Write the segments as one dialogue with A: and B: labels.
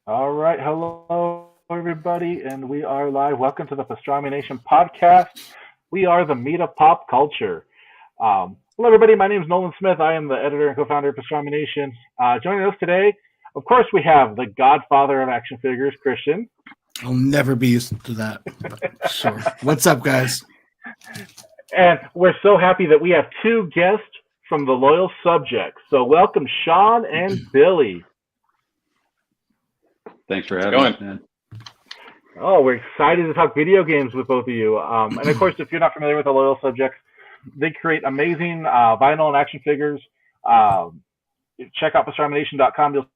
A: All right, hello everybody, and we are live. Welcome to the Pastrami Nation podcast. We are the meat of pop culture. Hello everybody, my name is Nolan Smith. I am the editor and co-founder of Pastrami Nation. Joining us today, of course, we have the godfather of action figures, Christian.
B: I'll never be used to that. But sure. What's up, guys?
A: And we're so happy that we have two guests from the loyal subjects. So welcome Sean and Billy.
C: Thanks for having us, man.
A: Oh, we're excited to talk video games with both of you. And of course, if you're not familiar with the Loyal Subjects, they create amazing vinyl and action figures. Check out pastramination.com. You'll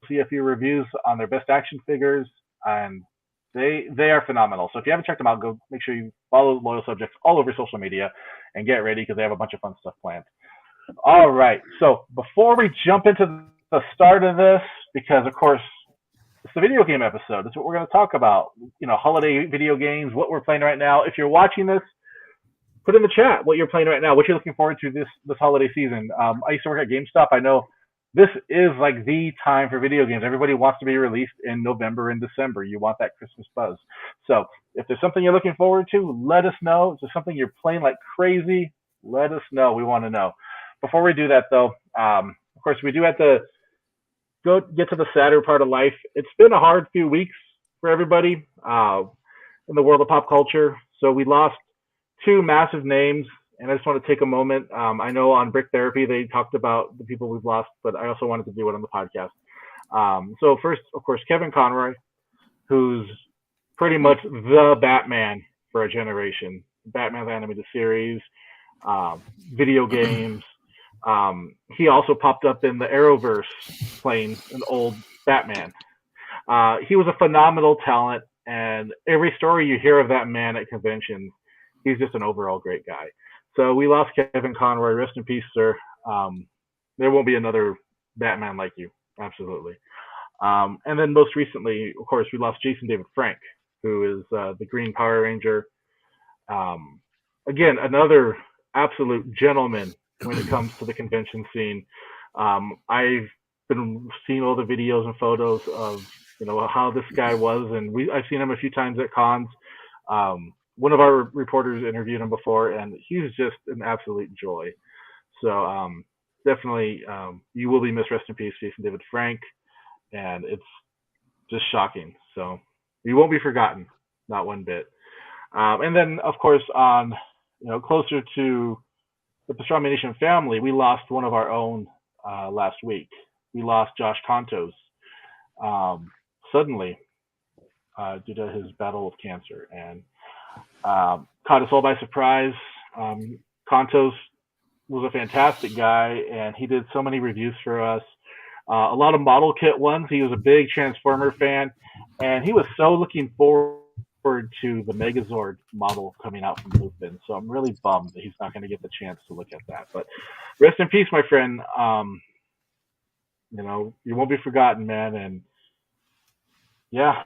A: see a few reviews on their best action figures, and they are phenomenal. So if you haven't checked them out, go make sure you follow Loyal Subjects all over social media and get ready because they have a bunch of fun stuff planned. All right. So before we jump into the start of this, because of course it's the video game episode. That's what we're going to talk about. You know, holiday video games, what we're playing right now. If you're watching this, put in the chat what you're playing right now, what you're looking forward to this holiday season. I used to work at GameStop. I know this is like the time for video games. Everybody wants to be released in November and December. You want that Christmas buzz. So if there's something you're looking forward to, let us know. If there's something you're playing like crazy, let us know. We want to know. Before we do that, though, of course, we do have to get to the sadder part of life. It's been a hard few weeks for everybody in the world of pop culture. So we lost two massive names, and I just want to take a moment. I know on Brick Therapy they talked about the people we've lost, but I also wanted to do it on the podcast. So first, of course, Kevin Conroy, who's pretty much the Batman for a generation. Batman the animated series, video games. He also popped up in the Arrowverse playing an old Batman. He was a phenomenal talent, and every story you hear of that man at conventions, he's just an overall great guy. So we lost Kevin Conroy. Rest in peace, sir. There won't be another Batman like you. Absolutely. And then most recently, of course, we lost Jason David Frank, who is the Green Power Ranger. Again, another absolute gentleman when it comes to the convention scene. I've been seeing all the videos and photos of how this guy was, and I've seen him a few times at cons. One of our reporters interviewed him before, and he's just an absolute joy. So definitely, you will be missed. Rest in peace, Jason David Frank, and it's just shocking. So you won't be forgotten, not one bit. And then, of course, on closer to the Pastrami Nation family, we lost one of our own last week. We lost Josh Kontos suddenly due to his battle with cancer, and caught us all by surprise. Kontos was a fantastic guy, and he did so many reviews for us. A lot of model kit ones. He was a big Transformer fan, and he was so looking forward to the Megazord model coming out from Lupin. So I'm really bummed that he's not going to get the chance to look at that. But rest in peace, my friend. You won't be forgotten, man. And yeah,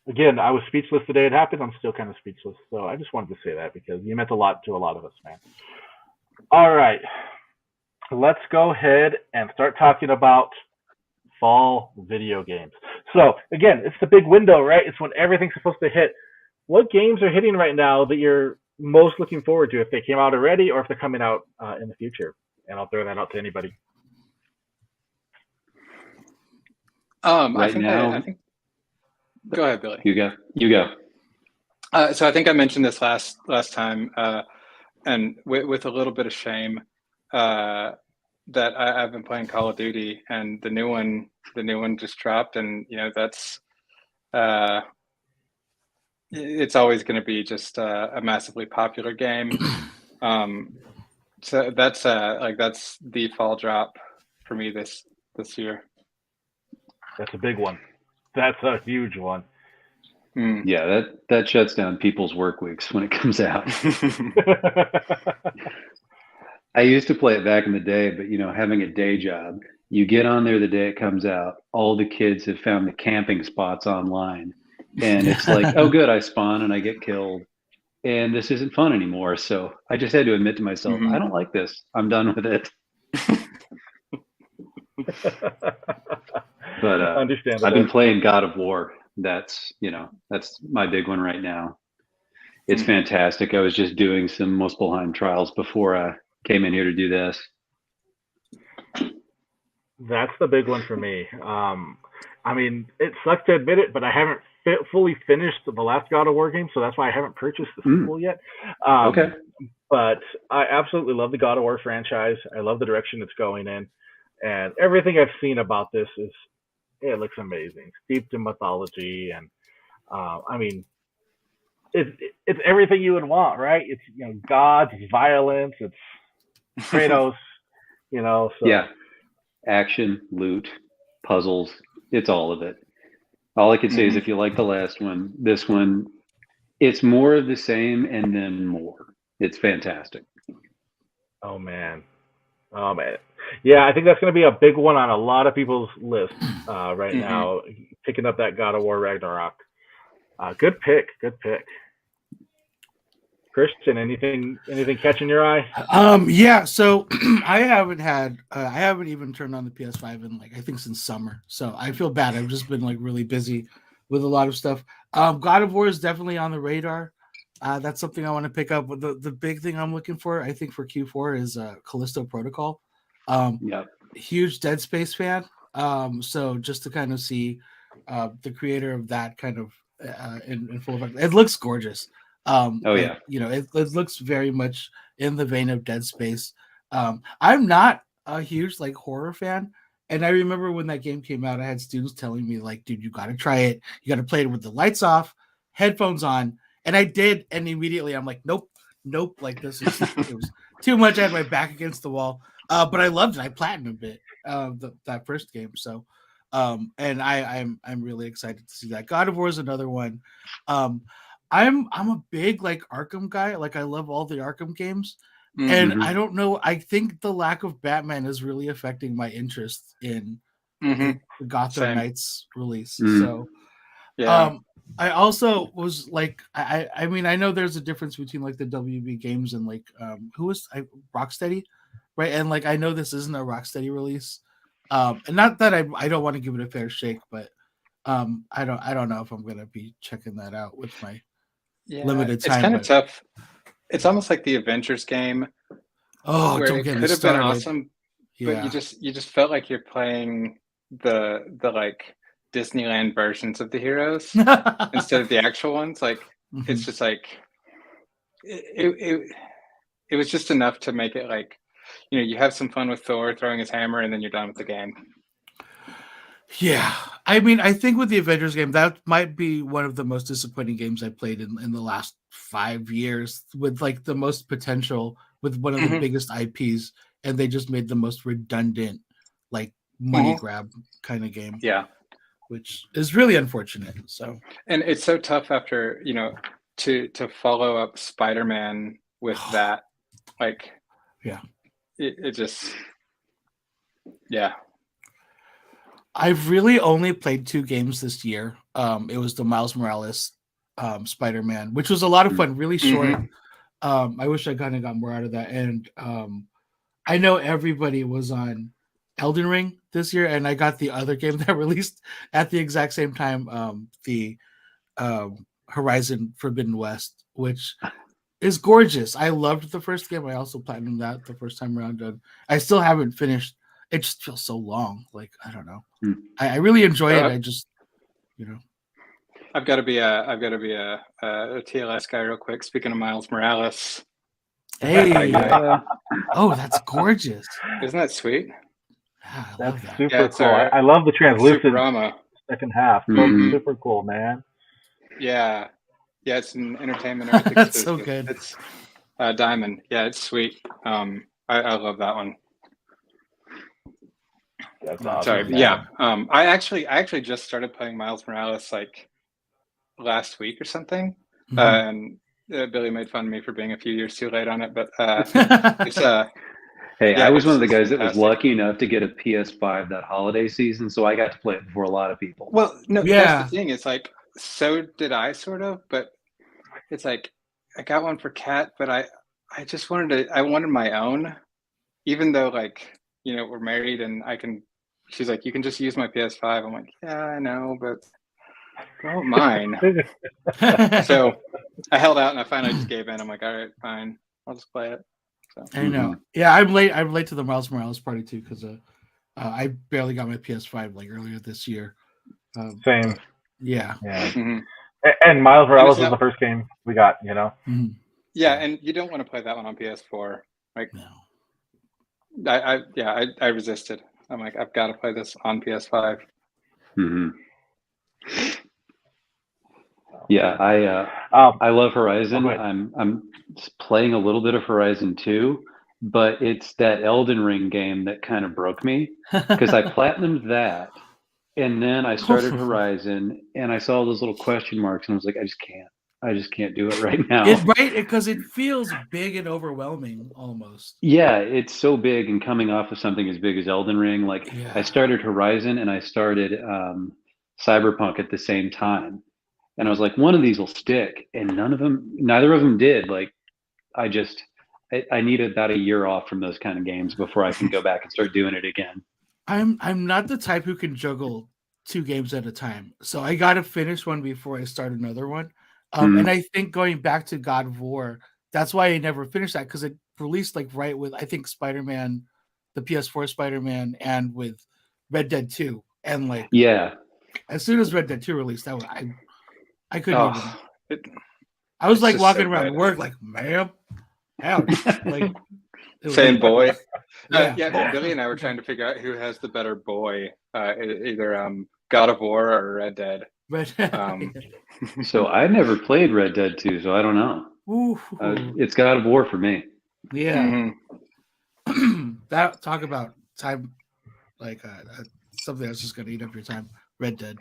A: again, I was speechless the day it happened. I'm still kind of speechless. So I just wanted to say that because you meant a lot to a lot of us, man. All right. Let's go ahead and start talking about fall video games. So again, it's the big window, right? It's when everything's supposed to hit. What games are hitting right now that you're most looking forward to, if they came out already or if they're coming out in the future? And I'll throw that out to anybody.
C: Right now,
D: I think. Go ahead, Billy.
C: You go.
D: So I think I mentioned this last time, and with a little bit of shame, that I've been playing Call of Duty, and the new one just dropped, and that's it's always going to be just a massively popular game. So that's the fall drop for me this year.
A: That's a big one. That's a huge one.
C: Yeah, that shuts down people's work weeks when it comes out. I used to play it back in the day, but having a day job, you get on there the day it comes out, all the kids have found the camping spots online, and it's like, oh good, I spawn and I get killed, and this isn't fun anymore. So I just had to admit to myself, I don't like this. I'm done with it. But
A: Understandable.
C: I've been playing God of War. That's my big one right now. It's fantastic. I was just doing some Muspelheim trials before I came in here to do this.
A: That's the big one for me. I mean, it sucks to admit it, but I haven't fully finished the last God of War game, so that's why I haven't purchased the sequel yet.
C: Okay.
A: But I absolutely love the God of War franchise. I love the direction it's going in, and everything I've seen about this it looks amazing, steeped in mythology, and I mean, it's everything you would want, right? It's gods, it's violence, it's Kratos, So
C: Yeah. Action, loot, puzzles. It's all of it. All I could say is if you like the last one, this one, it's more of the same and then more. It's fantastic.
A: Oh man. Yeah, I think that's going to be a big one on a lot of people's lists right now. Picking up that God of War Ragnarok. Good pick. Christian, anything catching your eye?
B: Yeah. So I haven't even turned on the PS5 in I think since summer. So I feel bad. I've just been really busy with a lot of stuff. God of War is definitely on the radar. That's something I want to pick up. But the big thing I'm looking for, I think, for Q4 is Callisto Protocol. Huge Dead Space fan. So just to kind of see the creator of that kind of in full effect, it looks gorgeous. It looks very much in the vein of Dead Space. I'm not a huge horror fan, and I remember when that game came out, I had students telling me dude, you got to try it. You got to play it with the lights off, headphones on, and I did, and immediately I'm like, nope. This is it was too much. I had my back against the wall, but I loved it. I platinumed it, that first game. So, and I'm really excited to see that. God of War is another one. I'm a big Arkham guy. I love all the Arkham games. And I don't know. I think the lack of Batman is really affecting my interest in the Gotham Knights release. So, I also was I mean, I know there's a difference between the WB games and who was Rocksteady, right? And I know this isn't a Rocksteady release, and not that I don't want to give it a fair shake, but I don't know if I'm gonna be checking that out with my limited time.
D: It's kind of tough. It's almost like the Avengers game.
B: Oh,
D: where it could have been awesome, but you just felt like you're playing the Disneyland versions of the heroes instead of the actual ones. It's just it was just enough to make it you have some fun with Thor throwing his hammer and then you're done with the game.
B: Yeah, I mean, I think with the Avengers game, that might be one of the most disappointing games I played in the last 5 years, with the most potential, with one of the biggest IPs, and they just made the most redundant, money grab kind of game.
D: Yeah,
B: which is really unfortunate. So,
D: and it's so tough after to follow up Spider-Man with that. It just
B: I've really only played 2 games this year. It was the Miles Morales Spider-Man, which was a lot of fun, really short. I wish I kind of got more out of that. And I know everybody was on Elden Ring this year, and I got the other game that released at the exact same time, the Horizon Forbidden West, which is gorgeous. I loved the first game. I also platinumed that the first time around, and I still haven't finished. It just feels so long. I don't know. I really enjoy it. I just,
D: I've got to be a TLS guy real quick. Speaking of Miles Morales.
B: Hey. Oh, that's gorgeous.
D: Isn't that sweet?
B: I love that.
A: Super cool. I love the translucent second half. Super cool, man.
D: Yeah. Yeah, it's an entertainment.
B: That's so good.
D: It's Diamond. Yeah, it's sweet. I love that one.
A: That's awesome.
D: Sorry,
A: man.
D: yeah. I actually just started playing Miles Morales last week or something, and Billy made fun of me for being a few years too late on it. But it's
C: Hey, I was one of the guys that was lucky enough to get a PS5 that holiday season, so I got to play it before a lot of people.
D: Well, no, that's the thing. It's so did I sort of, but it's I got one for Kat, but I wanted my own, even though we're married and I can she's like, you can just use my PS5. I'm like, yeah, I know, but don't mine. So I held out and I finally just gave in. I'm like, all right, fine, I'll just play it. So.
B: I know. Yeah, I'm late. I'm late to the Miles Morales party too because I barely got my PS5 like earlier this year.
A: Same.
B: Yeah.
D: Mm-hmm.
A: And Miles Morales
D: not,
A: was the first game we got.
B: Mm-hmm.
D: Yeah, and you don't want to play that one on PS4. Like,
B: no.
D: I resisted. I'm like, I've got to play this on PS5.
C: Mm-hmm. Yeah, I love Horizon. I'm playing a little bit of Horizon 2, but it's that Elden Ring game that kind of broke me because I platinumed that, and then I started Horizon, and I saw those little question marks, and I was like, I just can't do it right now.
B: Right, because it feels big and overwhelming almost.
C: Yeah, it's so big, and coming off of something as big as Elden Ring, like I started Horizon and I started Cyberpunk at the same time. And I was like, one of these will stick, and neither of them did. Like, I need about a year off from those kind of games before I can go back and start doing it again.
B: I'm not the type who can juggle 2 games at a time, so I got to finish one before I start another one. And I think going back to God of War, that's why I never finished that because it released like right with I think Spider-Man, the PS4 Spider-Man, and with Red Dead 2, and like as soon as Red Dead 2 released, I couldn't even. I was like walking around work, like, ma'am, ouch. Like,
D: same boy. Yeah, Billy and I were trying to figure out who has the better boy, either God of War or Red Dead.
C: So I never played Red Dead 2, so I don't know. It's God of War for me.
B: Yeah. That talk about time, like something that's just gonna eat up your time. Red Dead.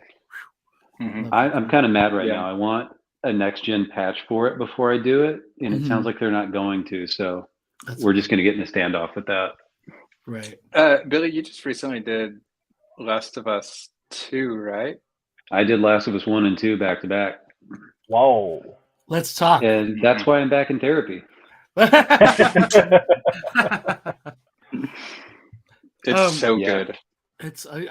C: I'm kind of mad right now. I want a next gen patch for it before I do it, and it sounds like they're not going to. So we're just going to get in a standoff with that.
B: Right.
D: Billy, you just recently did Last of Us 2, right?
C: I did Last of Us 1 and 2 back to back.
A: Whoa.
B: Let's talk.
C: And that's why I'm back in therapy.
D: It's so good.
B: It's so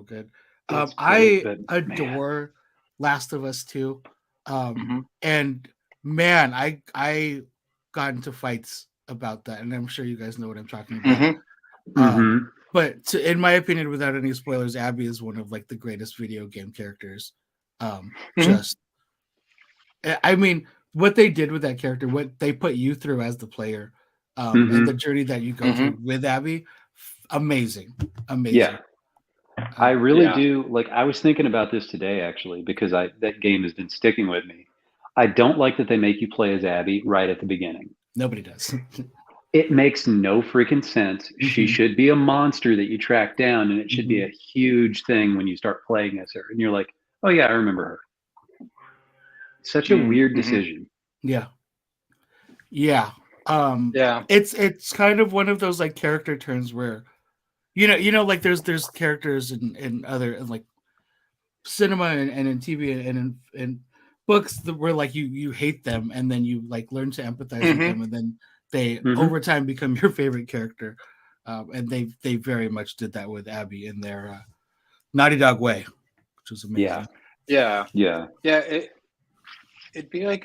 B: good. I adore Last of Us 2. And man, I got into fights about that, and I'm sure you guys know what I'm talking about. But in my opinion, without any spoilers, Abby is one of like the greatest video game characters. I mean, what they did with that character, what they put you through as the player, and the journey that you go through with Abby, amazing.
C: Yeah. I really do. Like, I was thinking about this today, actually, because that game has been sticking with me. I don't like that they make you play as Abby right at the beginning.
B: Nobody does.
C: It makes no freaking sense. She should be a monster that you track down, and it should be a huge thing when you start playing as her. And you're like, oh, yeah, I remember her. Such a weird decision.
B: Yeah. It's kind of one of those like character turns where you know like there's characters in other like cinema and in TV and in books that where like you hate them and then you like learn to empathize with them and then they over time become your favorite character. And they very much did that with Abby in their Naughty Dog way, which was amazing.
D: Yeah. It'd be like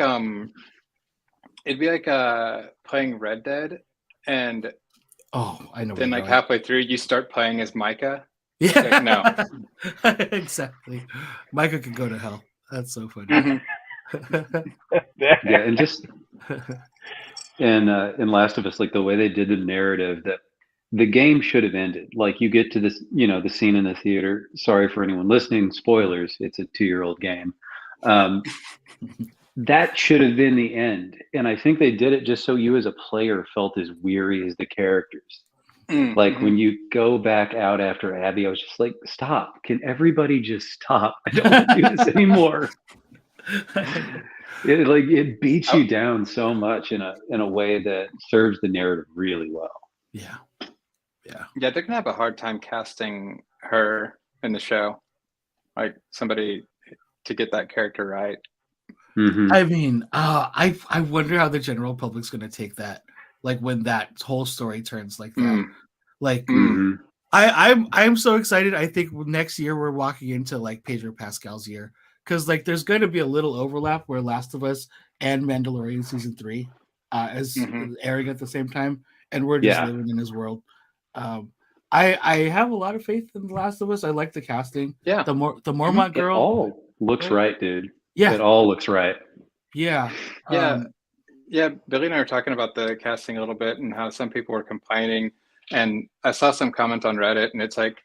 D: playing Red Dead, and
B: I know.
D: Then like halfway through, you start playing as Micah.
B: Yeah,
D: like, no,
B: exactly. Micah could go to hell. That's so funny.
C: And just in Last of Us, like the way they did the narrative, that the game should have ended. Like you get to this, the scene in the theater. Sorry for anyone listening. Spoilers. It's a 2-year-old game. That should have been the end. And I think they did it just so you as a player felt as weary as the characters. Like when you go back out after Abby, I was just like, stop. Can everybody just stop? I don't want to do this anymore. It beats you down so much in a way that serves the narrative really well.
B: Yeah,
D: they're gonna have a hard time casting her in the show, like somebody to get that character right.
B: I mean, I wonder how the general public's gonna take that, like when that whole story turns like that. Like I'm so excited. I think next year we're walking into like Pedro Pascal's year because like there's going to be a little overlap where Last of Us and Mandalorian season 3 is airing at the same time, and we're just living in his world. I have a lot of faith in The Last of Us. I like the casting.
D: Yeah.
B: The Mormont girl.
C: It all looks right, dude.
B: Yeah.
C: It all looks right.
B: Yeah.
D: Yeah. Billy and I were talking about the casting a little bit and how some people were complaining. And I saw some comment on Reddit, and it's like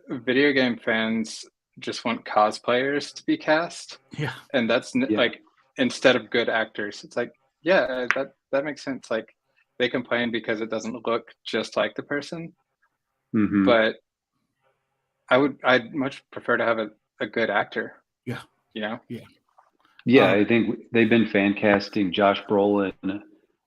D: video game fans just want cosplayers to be cast.
B: Yeah.
D: And that's like instead of good actors. It's like, yeah, that makes sense. Like they complain because it doesn't look just like the person.
C: Mm-hmm.
D: But I'd much prefer to have a good actor.
B: Yeah.
D: You know?
B: Yeah.
C: Yeah, I think they've been fan casting Josh Brolin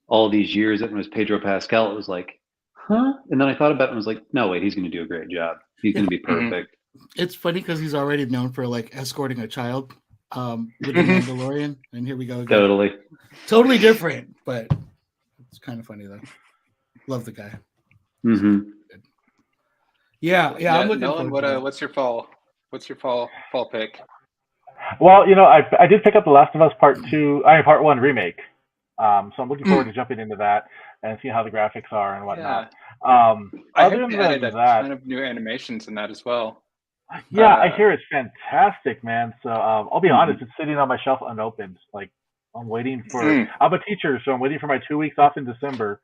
C: all these years. And when it was Pedro Pascal, it was like, huh? And then I thought about it and was like, no, wait, he's going to do a great job. He's going to be perfect.
B: It's funny because he's already known for like escorting a child with the Mandalorian, and here we go again. Totally different, but it's kind of funny though. Love the guy.
C: Mm-hmm.
B: Yeah, I'm looking
D: Nolan,
B: forward to that.
D: what's your fall pick?
A: Well, I did pick up The Last of Us Part 1 remake. So I'm looking forward to jumping into that and seeing how the graphics are and whatnot. Other than
D: added
A: that,
D: a ton of new animations in that as well.
A: Yeah, I hear it's fantastic, man. So I'll be honest, it's sitting on my shelf unopened. Like I'm waiting for. I'm a teacher, so I'm waiting for my 2 weeks off in December,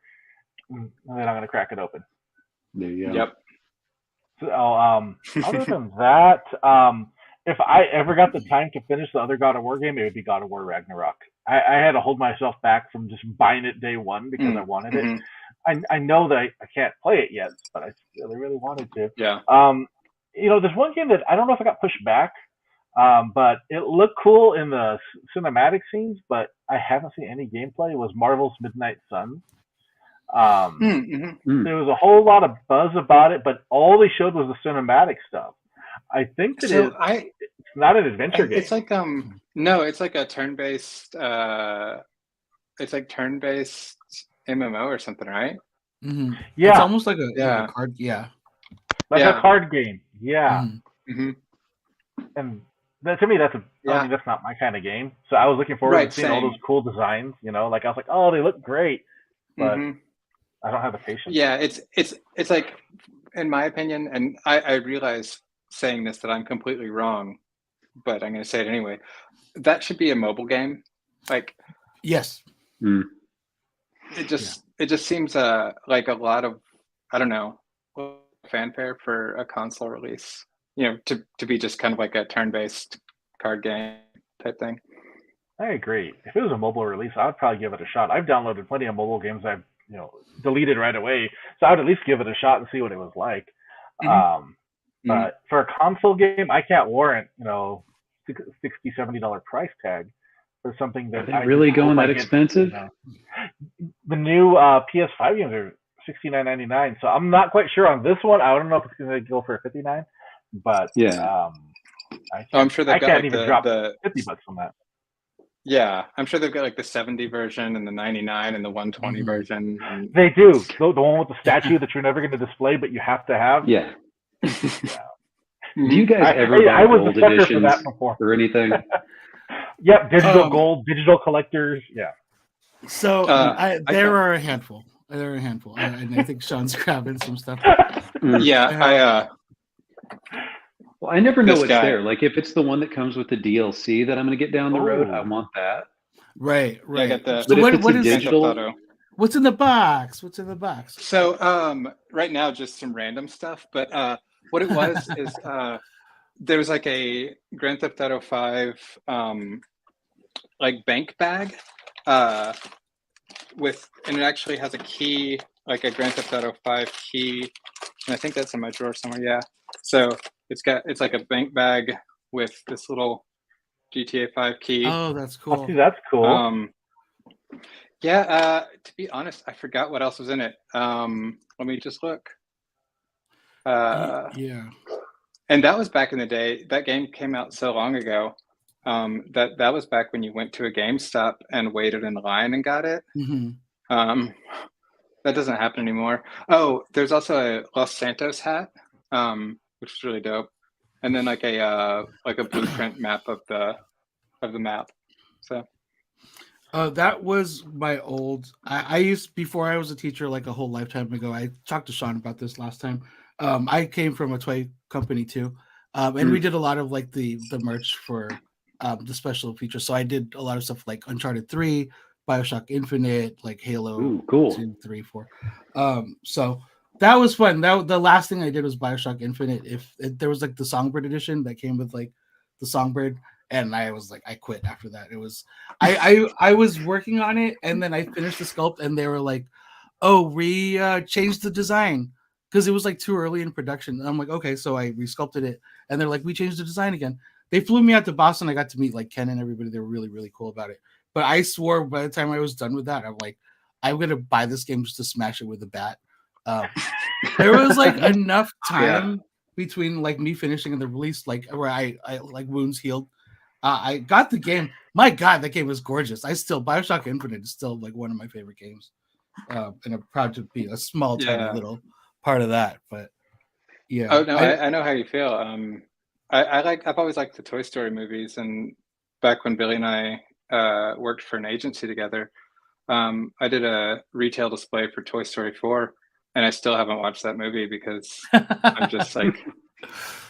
A: and then I'm gonna crack it open.
C: There you go.
D: Yep.
A: So other than that, if I ever got the time to finish the other God of War game, it would be God of War Ragnarok. I had to hold myself back from just buying it day one because I wanted it. I know that I can't play it yet, but I really wanted to.
D: Yeah.
A: There's one game that I don't know if I got pushed back, but it looked cool in the cinematic scenes, but I haven't seen any gameplay. It was Marvel's Midnight Suns. There was a whole lot of buzz about it, but all they showed was the cinematic stuff. I think that it's not an adventure game.
D: It's like no, it's like a turn-based it's like turn-based MMO or something, right?
B: Mm-hmm.
A: Yeah,
B: it's almost like a card. Yeah,
A: like a card game. Yeah, and to me, I mean, that's not my kind of game. So I was looking forward to seeing all those cool designs. Like I was like, oh, they look great, but I don't have the patience.
D: Yeah, it's like, in my opinion, and I realize saying this that I'm completely wrong, but I'm going to say it anyway. That should be a mobile game. Like,
B: yes.
D: It just seems like a lot of, I don't know, fanfare for a console release. To be just kind of like a turn-based card game type thing.
A: I agree. If it was a mobile release, I would probably give it a shot. I've downloaded plenty of mobile games I've deleted right away, so I would at least give it a shot and see what it was like. But for a console game, I can't warrant $60, $70 price tag for something that
C: are they really going that expensive?
A: The new PS5 games are $69.99, so I'm not quite sure on this one. I don't know if it's going to go for $59, but
D: I'm sure
A: I can't even drop $50 on that.
D: Yeah, I'm sure they've got like the 70 version and the 99 and the 120 version.
A: They do. The one with the statue that you're never going to display, but you have to have.
C: Yeah. Do you guys ever buy gold editions or anything?
A: Yep, digital gold, digital collectors. Yeah.
B: So there are a handful. And I think Sean's grabbing some stuff.
D: Yeah,
C: Well, I never know what's there. Like if it's the one that comes with the DLC that I'm going to get down the road, I want that.
B: Right.
D: Yeah,
C: so what is digital?
B: What's in the box?
D: So right now, just some random stuff. But what it was is there was like a Grand Theft Auto 5 like bank bag and it actually has a key, like a Grand Theft Auto 5 key, and I think that's in my drawer somewhere. Yeah. So it's like a bank bag with this little GTA 5 key.
B: Oh, that's cool.
A: Oh, that's cool.
D: To be honest, I forgot what else was in it. Let me just look.
B: Yeah.
D: And that was back in the day. That game came out so long ago. That was back when you went to a GameStop and waited in line and got it. that doesn't happen anymore. Oh, there's also a Los Santos hat, which is really dope, and then like a blueprint map of the map. So
B: That was my old. I used before I was a teacher like a whole lifetime ago. I talked to Sean about this last time. I came from a toy company too, and we did a lot of like the merch for the special features. So I did a lot of stuff like Uncharted 3, BioShock Infinite, like Halo
C: Ooh, cool.
B: 2, 3, 4. So that was fun. That the last thing I did was BioShock Infinite. If there was like the Songbird edition that came with like the Songbird. And I was like, I quit after that. It was, I was working on it, and then I finished the sculpt, and they were like, "Oh, we changed the design because it was like too early in production." And I'm like, "Okay," so I resculpted it, and they're like, "We changed the design again." They flew me out to Boston. I got to meet like Ken and everybody. They were really, really cool about it. But I swore by the time I was done with that, I'm like, I'm gonna buy this game just to smash it with a bat. There was like enough time between like me finishing and the release, like where I like wounds healed. I got the game. My God, that game was gorgeous. BioShock Infinite is still like one of my favorite games, and I'm proud to be a small, tiny little part of that. But yeah.
D: Oh no, I know how you feel. I've always liked the Toy Story movies, and back when Billy and I worked for an agency together, I did a retail display for Toy Story 4, and I still haven't watched that movie because I'm just like,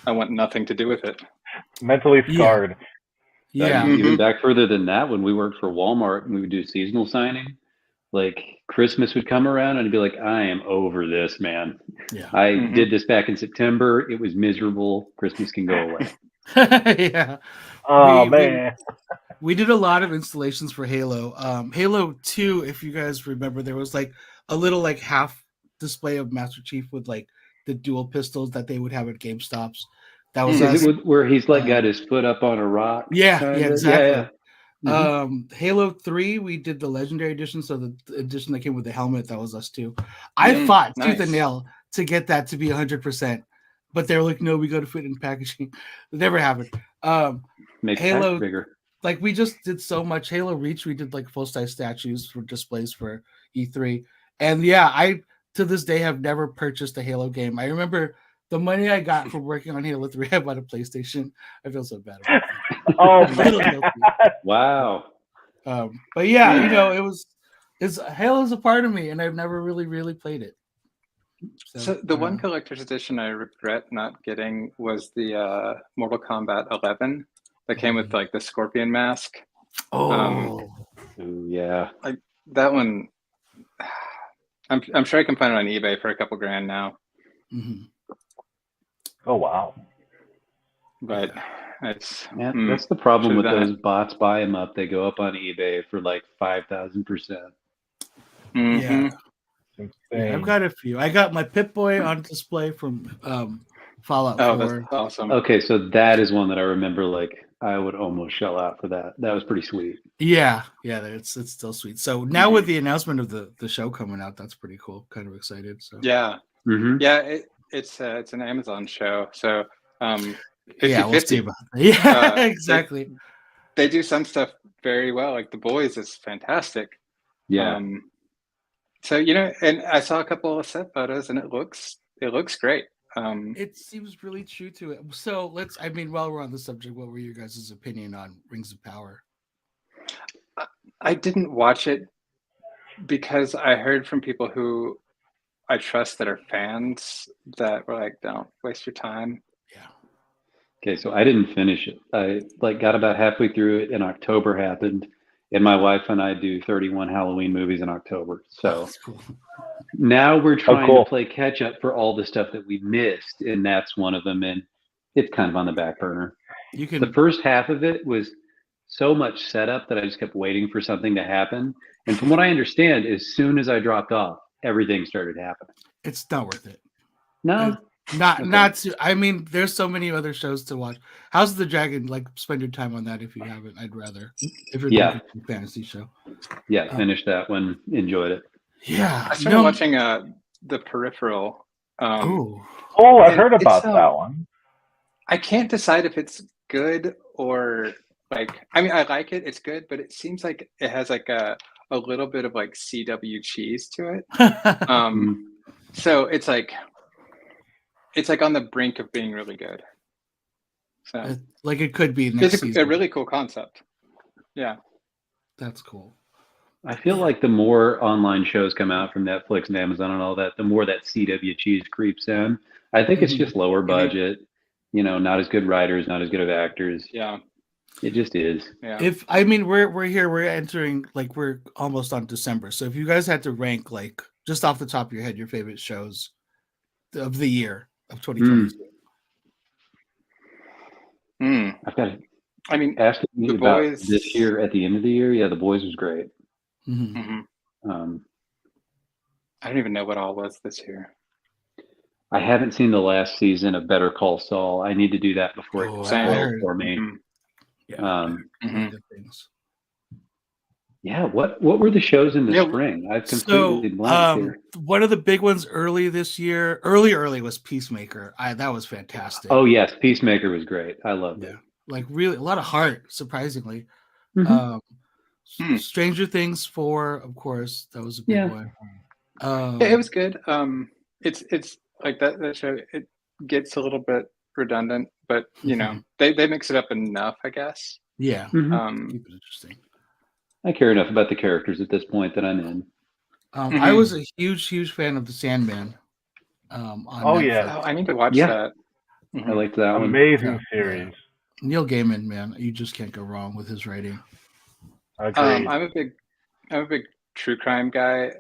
D: I want nothing to do with it.
A: Mentally scarred.
B: Yeah.
C: Even back further than that, when we worked for Walmart and we would do seasonal signing, like Christmas would come around and I'd be like, I am over this, man.
B: Yeah.
C: I did this back in September. It was miserable. Christmas can go away.
B: Yeah.
A: Oh, man.
B: We did a lot of installations for Halo. Halo 2, if you guys remember, there was like a little like half display of Master Chief with like the dual pistols that they would have at GameStops. That was
C: Is it where he's like got his foot up on a rock?
B: Yeah, exactly.
C: Yeah.
B: Halo 3, we did the Legendary Edition, so the edition that came with the helmet, that was us too. I fought tooth and nail to get that to be 100%, but they were like, no, we go to fit in packaging. It never happened.
C: Make
B: Halo
C: bigger.
B: Like we just did so much. Halo Reach, we did like full-size statues for displays for E3. And yeah, I to this day have never purchased a Halo game. I remember the money I got from working on Halo 3, I bought a PlayStation. I feel so bad about that.
A: Oh, man.
C: Wow.
B: But yeah, you know, Halo's a part of me, and I've never really played it.
D: So the one collector's edition I regret not getting was the Mortal Kombat 11 that came with like the Scorpion mask.
C: Yeah.
D: Like that one, I'm sure I can find it on eBay for a couple grand now.
A: Oh, wow.
D: But it's
C: that's the problem with those bots. Buy them up. They go up on eBay for like 5,000%.
B: Yeah. I've got a few. I got my Pip-Boy on display from Fallout 4.
D: That's awesome.
C: Okay, so that is one that I remember. Like I would almost shell out for that. That was pretty sweet.
B: Yeah, it's still sweet. So now with the announcement of the show coming out, that's pretty cool. Kind of excited. So
D: yeah, it's an Amazon show. So 50-50.
B: We'll see about that. Yeah, exactly.
D: They do some stuff very well. Like The Boys is fantastic.
C: Yeah.
D: So and I saw a couple of set photos, and it looks great.
B: It seems really true to it. So while we're on the subject, what were your guys' opinion on Rings of Power?
D: I didn't watch it because I heard from people who I trust that are fans that were like, "Don't waste your time."
B: Yeah.
C: Okay, so I didn't finish it. I got about halfway through it, and October happened. And my wife and I do 31 Halloween movies in October. So
B: that's cool.
C: Now we're trying to play catch up for all the stuff that we missed. And that's one of them. And it's kind of on the back burner. The first half of it was so much setup that I just kept waiting for something to happen. And from what I understand, as soon as I dropped off, everything started happening.
B: It's not worth it.
C: No.
B: I mean, there's so many other shows to watch. House of the Dragon, like, spend your time on that if you haven't. I'd rather. If you're thinking a fantasy show.
C: Yeah, finished that one. Enjoyed it.
B: Yeah.
D: I started watching The Peripheral.
A: I've heard about that one.
D: I can't decide if it's good or like. I mean, I like it. It's good, but it seems like it has like a a little bit of like CW cheese to it. So it's like on the brink of being really good. So
B: like it could be next
D: it's
B: season.
D: a really cool concept. Yeah.
B: That's cool.
C: I feel like the more online shows come out from Netflix and Amazon and all that, the more that CW cheese creeps in. I think it's just lower budget, not as good writers, not as good of actors.
D: Yeah.
C: It just is.
D: Yeah.
B: We're entering, like, we're almost on December. So if you guys had to rank, like, just off the top of your head, your favorite shows of the year of 2022.
C: I've got to,
D: I mean,
C: asking me
D: The
C: about
D: Boys-
C: this year at the end of the year. Yeah, The Boys was great.
B: Mm-hmm.
D: I don't even know what all was this year.
C: I haven't seen the last season of Better Call Saul. I need to do that before it gets spoiled for me.
B: Yeah. Good things.
C: Yeah, what were the shows in the spring? I've completely blanked here.
B: One of the big ones early this year, early was Peacemaker. That was fantastic.
C: Oh yes, Peacemaker was great. I loved it.
B: Like, really a lot of heart, surprisingly. Stranger Things 4, of course, that was a big one.
D: Yeah, it was good. It's like that show. It gets a little bit redundant, but they mix it up enough, I guess.
B: Yeah. Keep it interesting.
C: I care enough about the characters at this point that I'm in.
B: I was a huge fan of The Sandman. On Netflix.
D: I need to watch that.
C: I liked that one.
A: Amazing series.
B: Neil Gaiman, man, you just can't go wrong with his writing.
A: Agreed.
D: I'm a big true crime guy,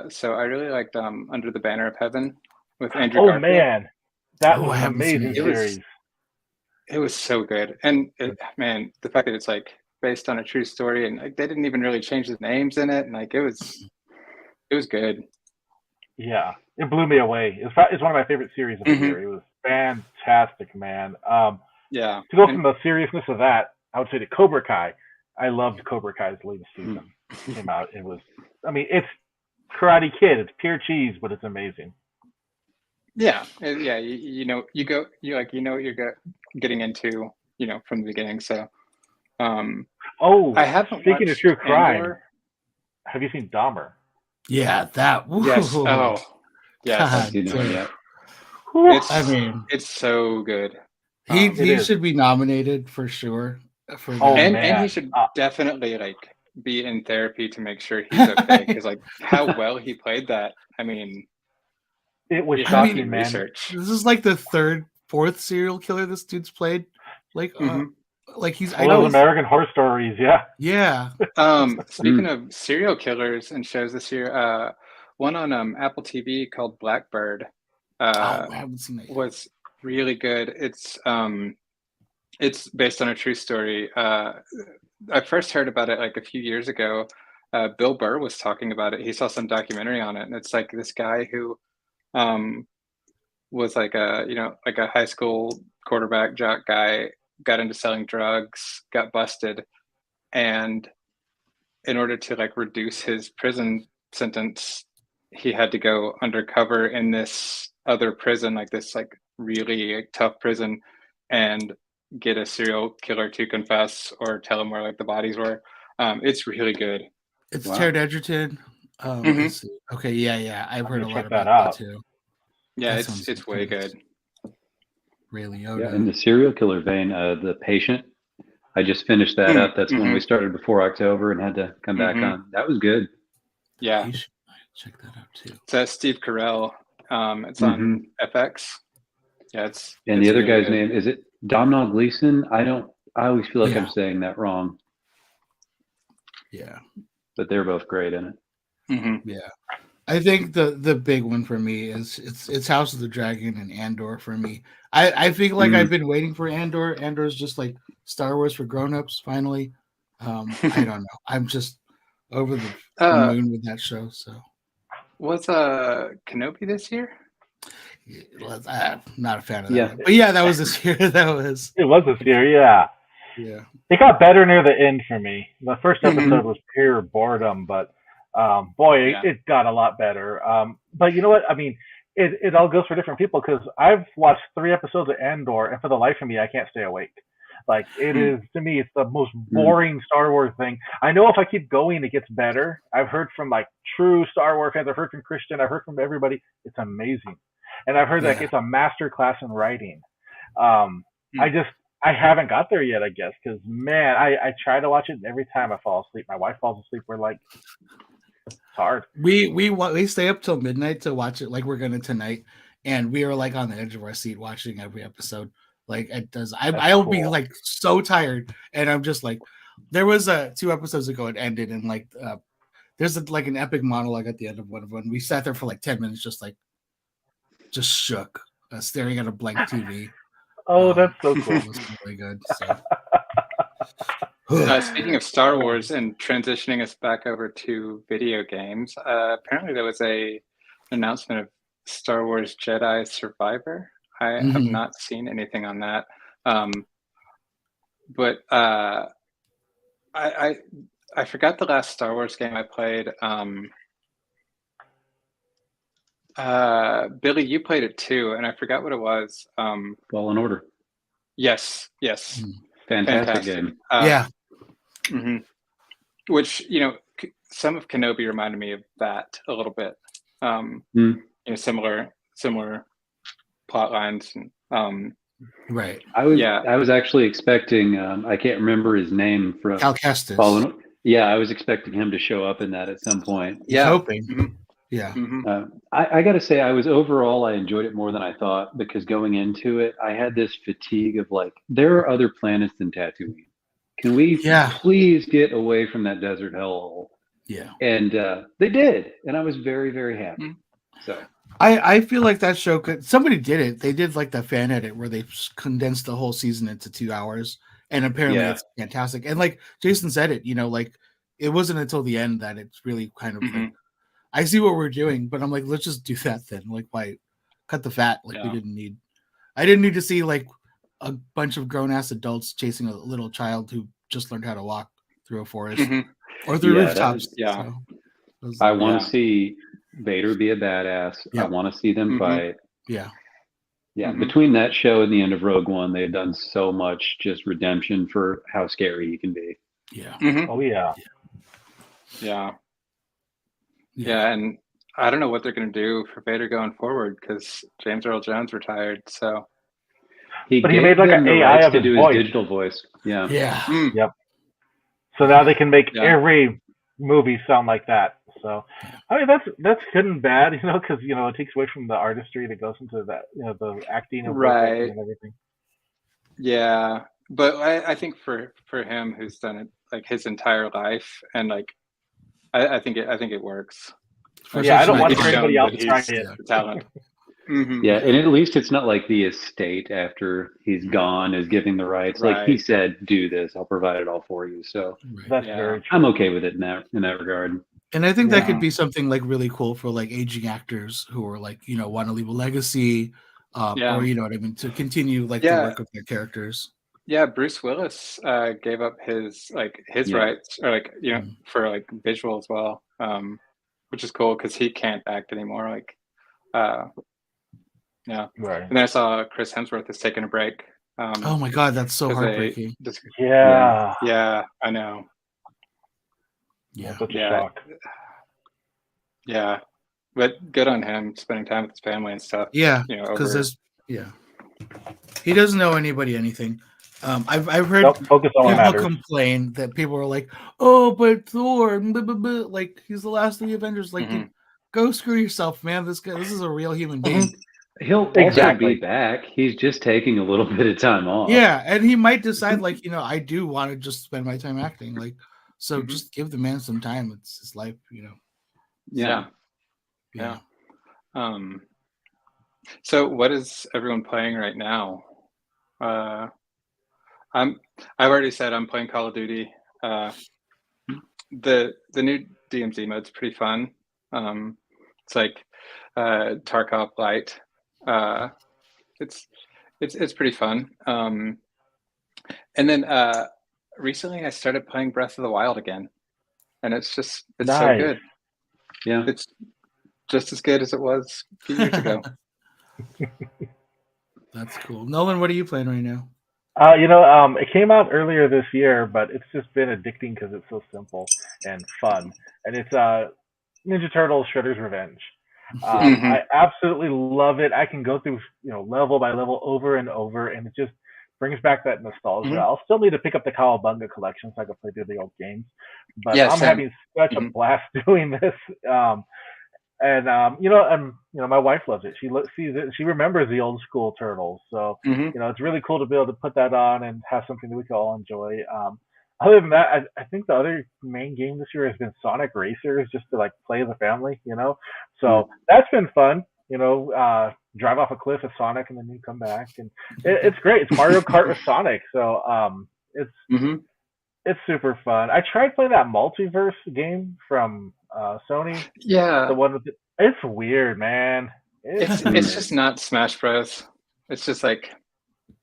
D: so I really liked Under the Banner of Heaven with Andrew Garfield.
A: Man, that was an amazing series.
D: It was so good, and man, the fact that it's like based on a true story, and like they didn't even really change the names in it, and like it was good.
A: Yeah, it blew me away. It's one of my favorite series of the year. It was fantastic, man. To go from the seriousness of that, I would say to Cobra Kai. I loved Cobra Kai's latest season. Came out. It was. I mean, it's Karate Kid. It's pure cheese, but it's amazing.
D: Yeah. You what you're getting into, from the beginning. So.
A: I haven't. Speaking of true crime,
D: Andor.
A: Have you seen Dahmer?
B: Yeah, that. Woo.
D: Yes. Oh, yes. It's so good.
B: He should be nominated for sure.
D: And he should definitely like be in therapy to make sure he's okay, because like how well he played that. I mean,
A: it was shocking, man.
D: Research.
B: This is like the fourth serial killer this dude's played. Like, like he's.
A: I know American Horror Stories.
B: Yeah.
D: Speaking of serial killers and shows this year, one on Apple TV called Blackbird.
B: I haven't seen it yet.
D: Was really good. It's based on a true story. I first heard about it like a few years ago. Bill Burr was talking about it. He saw some documentary on it, and it's like this guy who was like a high school quarterback jock guy, got into selling drugs, got busted, and in order to like reduce his prison sentence, he had to go undercover in this other prison, like this like really tough prison, and get a serial killer to confess or tell him where like the bodies were. It's really good.
B: It's Taron Egerton. Okay, yeah. I've heard a lot about that too.
D: Yeah, it's way good.
B: Ray Liotta.
C: Yeah, in the serial killer vein, The Patient. I just finished that up. That's when we started before October and had to come back on. That was good.
D: Yeah.
B: You should check that out too.
D: It's Steve Carell. It's on FX. Yeah,
C: and the other guy's name, is it Domhnall Gleeson? I always feel like I'm saying that wrong.
B: Yeah.
C: But they're both great in it.
B: Yeah. I think the big one for me is it's House of the Dragon and Andor for me. I think like I've been waiting for Andor. Andor's just like Star Wars for grown-ups finally. I don't know. I'm just over the moon with that show. So
D: was Kenobi this year?
B: Not a fan of that. But yeah, that was this year. It was
A: this year, yeah.
B: Yeah.
A: It got better near the end for me. The first episode was pure boredom, but it got a lot better. But you know what? I mean, it all goes for different people, because I've watched 3 episodes of Andor, and for the life of me, I can't stay awake. Like it is to me, it's the most boring Star Wars thing. I know if I keep going, it gets better. I've heard from like true Star Wars fans. I've heard from Christian. I've heard from everybody. It's amazing, and I've heard that it's a master class in writing. I haven't got there yet, I guess, because man, I try to watch it, and every time I fall asleep. My wife falls asleep. We're like, it's hard.
B: We stay up till midnight to watch it, like we're gonna tonight, and we are like on the edge of our seat watching every episode. Like it does. I'll be like so tired, and I'm just like, there was 2 episodes ago it ended, and like there's like an epic monologue at the end of one of them. We sat there for like 10 minutes, just shook, staring at a blank TV.
A: Oh, that's so cool.
B: It was really good. So.
D: Speaking of Star Wars and transitioning us back over to video games, apparently there was an announcement of Star Wars Jedi Survivor. I have not seen anything on that, but I forgot the last Star Wars game I played. Billy, you played it too, and I forgot what it was.
C: Fallen Order.
D: Yes.
C: Fantastic game.
B: Yeah.
D: Which, some of Kenobi reminded me of that a little bit. Similar plot lines.
B: Right.
C: I was actually expecting, I can't remember his name from
B: Cal Kestis.
C: I was expecting him to show up in that at some point.
B: Yeah. Hoping. Yeah.
C: I got to say, I enjoyed it more than I thought, because going into it, I had this fatigue of like, there are other planets than Tatooine. Can we please get away from that desert hellhole? Yeah. And they did. And I was very, very happy. So
B: I feel like that show somebody did it. They did like the fan edit where they condensed the whole season into 2 hours. And apparently it's fantastic. And like Jason said it, like it wasn't until the end that it's really kind of like, I see what we're doing, but I'm like, let's just do that then. Like, why cut the fat? Like I didn't need to see like a bunch of grown ass adults chasing a little child who just learned how to walk through a forest or through rooftops.
C: I want to see Vader be a badass. I want to see them fight.
B: Yeah.
C: Between that show and the end of Rogue One, they've done so much just redemption for how scary he can be.
B: Yeah.
A: Oh yeah.
D: Yeah, and I don't know what they're going to do for Vader going forward, because James Earl Jones retired. So
A: he made like an AI of his voice.
C: His digital voice. Yeah.
A: Yep. So now they can make every movie sound like that. So I mean that's good and bad, because it takes away from the artistry that goes into that, the acting and everything.
D: Yeah, but I think for him, who's done it like his entire life, and like I think it works.
A: I don't want anybody else trying it.
D: Talent.
C: Yeah, and at least it's not like the estate after he's gone is giving the rights. Like he said, do this, I'll provide it all for you. So
A: that's very true.
C: I'm okay with it in that regard.
B: And I think that could be something like really cool for like aging actors who are like, want to leave a legacy, or you know what I mean, to continue like the work of their characters.
D: Yeah, Bruce Willis gave up his rights, or like for like visual as well, which is cool because he can't act anymore. Like, right. And then I saw Chris Hemsworth is taking a break.
B: Oh my God, that's so heartbreaking.
D: Yeah, I know.
B: Yeah,
A: such a shock.
D: Yeah, but good on him spending time with his family and stuff.
B: Yeah, because he doesn't know anybody anything. I've heard
A: people
B: complain that people are like, "Oh, but Thor, blah, blah, blah. Like he's the last of the Avengers." Like, go screw yourself, man. This is a real human being.
C: He'll also be back. He's just taking a little bit of time off.
B: Yeah, and he might decide, like, I do want to just spend my time acting. Like, so just give the man some time. It's his life,
D: Yeah. So what is everyone playing right now? I've already said I'm playing Call of Duty. The new DMZ mode's pretty fun. It's like Tarkov light. It's pretty fun. And then recently I started playing Breath of the Wild again, and it's so good.
C: Yeah,
D: it's just as good as it was a few years ago.
B: That's cool. Nolan, what are you playing right now?
A: It came out earlier this year, but it's just been addicting because it's so simple and fun. And it's Ninja Turtles: Shredder's Revenge.
C: Yeah.
A: I absolutely love it. I can go through, level by level over and over, and it just brings back that nostalgia.
D: Mhm.
A: I'll still need to pick up the Cowabunga collection so I can play through the old games, but
D: Yeah,
A: I'm
D: same.
A: having such a
D: Mhm.
A: blast doing this. My wife loves it. Sees it. She remembers the old school Turtles. So
D: Mhm.
A: it's really cool to be able to put that on and have something that we can all enjoy. Other than that, I think the other main game this year has been Sonic Racers, just to like play as a family. So that's been fun. Drive off a cliff with Sonic and then you come back, and it's great. It's Mario Kart with Sonic. So it's
D: Mhm.
A: it's super fun. I tried playing that multiverse game from Sony,
D: Yeah,
A: the one with it's weird, man. It's
D: it's
A: weird.
D: just not Smash Bros. It's just like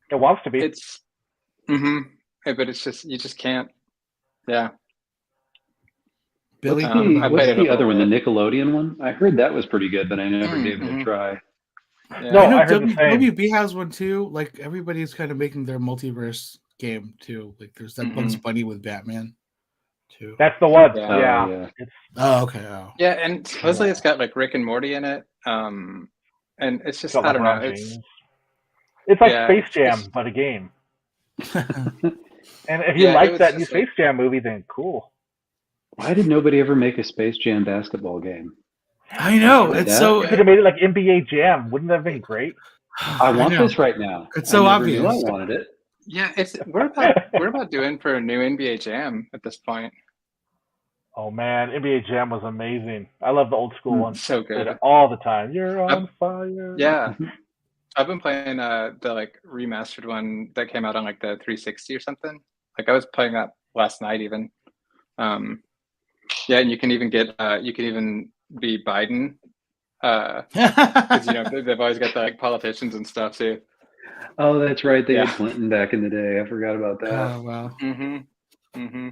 A: It wants to be.
D: it's but it's just you just can't. Yeah.
B: Billy,
C: What's
B: what
C: the
B: about
D: I
B: you?
C: what's
D: played it a
C: the other
D: little
C: one? The
D: bit.
C: Nickelodeon one? I heard that was pretty good, but I never gave it a
D: Mm-hmm.
C: try.
D: Yeah.
A: No,
B: I know
A: I heard the same.
B: WB has one too. Like everybody's kind of making their multiverse game too. Like there's that Bugs
D: Mhm.
B: Bunny with Batman too.
A: That's the one.
D: Yeah.
C: Oh
A: Yeah.
C: yeah.
A: It's
B: Oh, okay. Oh,
D: Yeah, and supposedly it's got like Rick and Morty in it. And it's just
A: got
D: I don't know.
A: LeBron James. It's like
D: Yeah,
A: Space
D: it's
A: Jam, but a game. And if you
D: yeah, it
A: like
D: was
A: that new
D: just like
A: Space Jam movie, then cool.
C: Why did nobody ever make a Space Jam basketball game?
B: I know.
C: Like
B: It's
C: that?
B: so.
A: You could have made it like NBA Jam. Wouldn't that have been great?
C: I
B: I
C: want
B: know.
C: this right now.
B: It's
C: I
B: so
C: never knew I
B: obvious.
C: wanted it.
D: yeah, it's we're about doing for a new NBA Jam at this point.
A: Oh man, NBA Jam was amazing. I love the old school one.
D: So
A: Played it
D: good.
A: all the time. You're
D: I,
A: on fire.
D: yeah, I've been playing the like remastered one that came out on like the 360 or something. Like I was playing that last night even. Yeah, and you can even be Biden. Because they've always got the like politicians and stuff too.
C: Oh, that's right. They
D: Yeah.
C: had Clinton back in the day. I forgot about that.
B: Oh wow.
D: Mm-hmm.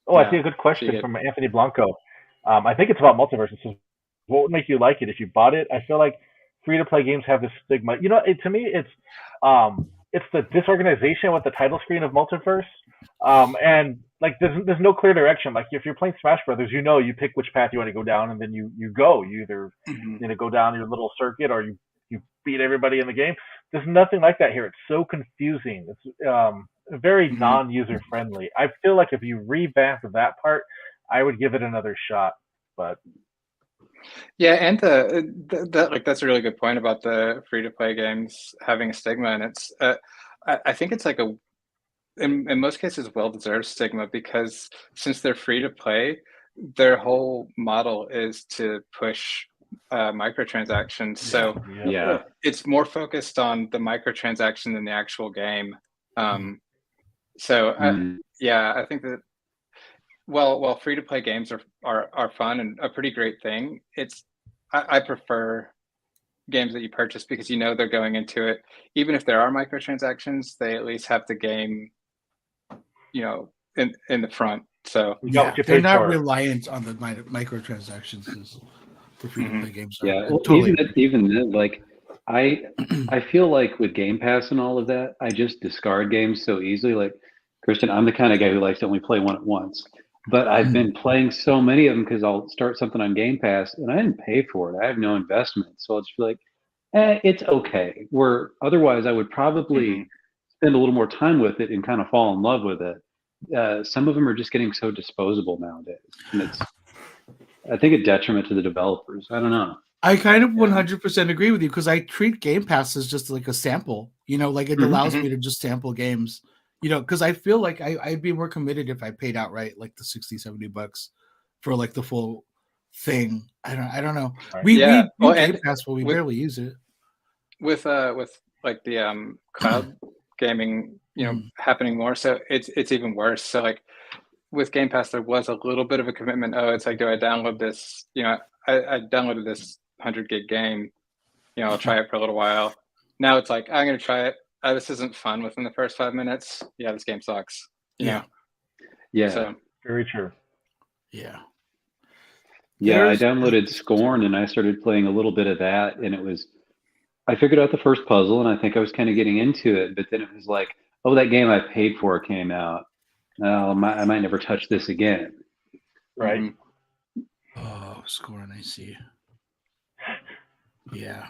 A: Oh, I
D: Yeah.
A: see a good
D: So
A: question
D: you get
A: from Anthony Blanco. I think it's about multiverse. It says, "What would make you like it if you bought it?" I feel like free-to-play games have this stigma. To me, it's the disorganization with the title screen of multiverse, and like there's no clear direction. Like if you're playing Smash Brothers, you pick which path you want to go down, and then you go. You either
D: Mhm.
A: go down your little circuit, or you beat everybody in the game. There's nothing like that here. It's so confusing. It's very
D: Mhm.
A: non-user friendly. I feel like if you revamp that part, I would give it another shot. But
D: Yeah, and that like that's a really good point about the free to play games having a stigma, and it's I think it's like a in most cases well deserved stigma because since they're free to play, their whole model is to push microtransactions. So
A: yeah,
C: Yeah.
D: it's more focused on the microtransaction than the actual game. So
C: Mm.
D: yeah, I think that while free to play games are fun and a pretty great thing, I prefer games that you purchase because you know they're going into it. Even if there are microtransactions, they at least have the game, in the front. So
A: you got
B: Yeah,
A: what you
B: they're
A: paid
B: not
A: for.
B: reliant on the microtransactions as the free to play games are.
C: Yeah.
B: I
C: Well,
B: totally.
C: even then, like I feel like with Game Pass and all of that, I just discard games so easily. Like Christian, I'm the kind of guy who likes to only play one at once. But I've been playing so many of them because I'll start something on Game Pass and I didn't pay for it. I have no investment, so I'll just be like, it's okay. Where otherwise I would
D: mhm.
C: probably spend a little more time with it and kind of fall in love with it. Some of them are just getting so disposable nowadays, and it's I think a detriment to the developers. I don't know.
B: I kind of
D: Yeah.
B: 100% agree with you because I treat Game Pass as just like a sample. Like it allows
D: Mhm.
B: me to just sample games. Because I feel like I'd be more committed if I paid outright like the 60, $70 for like the full thing. I don't know.
A: Right.
B: We
D: Yeah.
B: do
D: Well,
B: Game
D: and
B: Pass, but we
D: with
B: barely use it.
D: with like the cloud gaming, happening more, so it's even worse. So like with Game Pass, there was a little bit of a commitment. Oh, it's like, do I download this? I downloaded this 100 gig game. I'll try it for a little while. Now it's like I'm gonna try it. This isn't fun within the first 5 minutes. Yeah, this game sucks.
B: Yeah.
C: Yeah.
D: So
A: Very true.
B: Yeah.
C: Yeah, I
B: There's
C: downloaded Scorn and I started playing a little bit of that, and I figured out the first puzzle, and I think I was kind of getting into it. But then it was like, oh, that game I paid for came out. Oh, I might never touch this again.
A: Right.
D: Mhm.
B: Oh, scoring, I see. Yeah.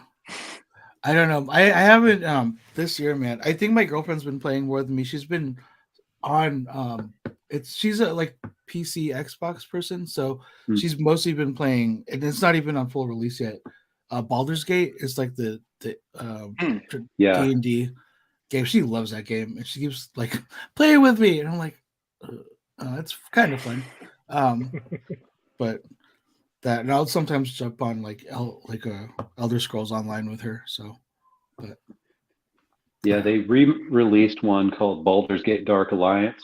B: I don't know. I haven't this year, man. I think my girlfriend's been playing more than me. She's been on she's a like PC Xbox person, so
C: Hmm.
B: she's mostly been playing, and it's not even on full release yet. Baldur's Gate is like the
C: Yeah.
B: D&D game. She loves that game, and she keeps like play with me, and I'm like, it's kind of fun. But that, and I'll sometimes jump on like Elder Scrolls Online with her. So, but
C: Yeah, they re-released one called Baldur's Gate Dark Alliance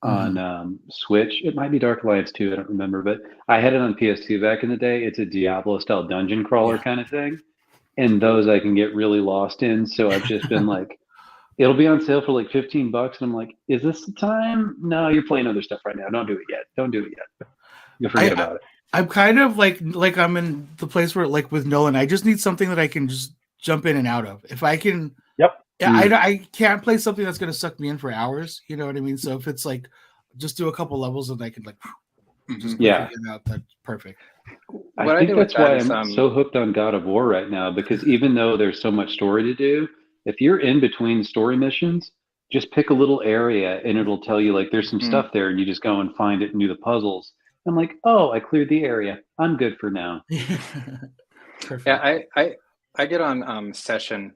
C: on Switch. It might be Dark Alliance 2, I don't remember, but I had it on PS2 back in the day. It's a Diablo-style dungeon crawler
B: Yeah.
C: kind of thing, and those I can get really lost in. So I've just been like, it'll be on sale for like $15, and I'm like, is this the time? No, you're playing other stuff right now. Don't do it yet. Don't do it yet. You'll forget about it.
B: I'm kind of like I'm in the place where like with Nolan, I just need something that I can just jump in and out of. If I can,
A: Yep.
B: Yeah, I can't play something that's going to suck me in for hours. You know what I mean? So if it's like just do a couple levels and I can like just quickly
C: Yeah.
B: get out, that's perfect.
C: I think that's why I'm so hooked on God of War right now, because even though there's so much story to do, if you're in between story missions, just pick a little area and it'll tell you like there's some stuff there, and you just go and find it and do the puzzles. I'm like, oh, I cleared the area. I'm good for now.
B: Perfect.
D: Yeah, I get on session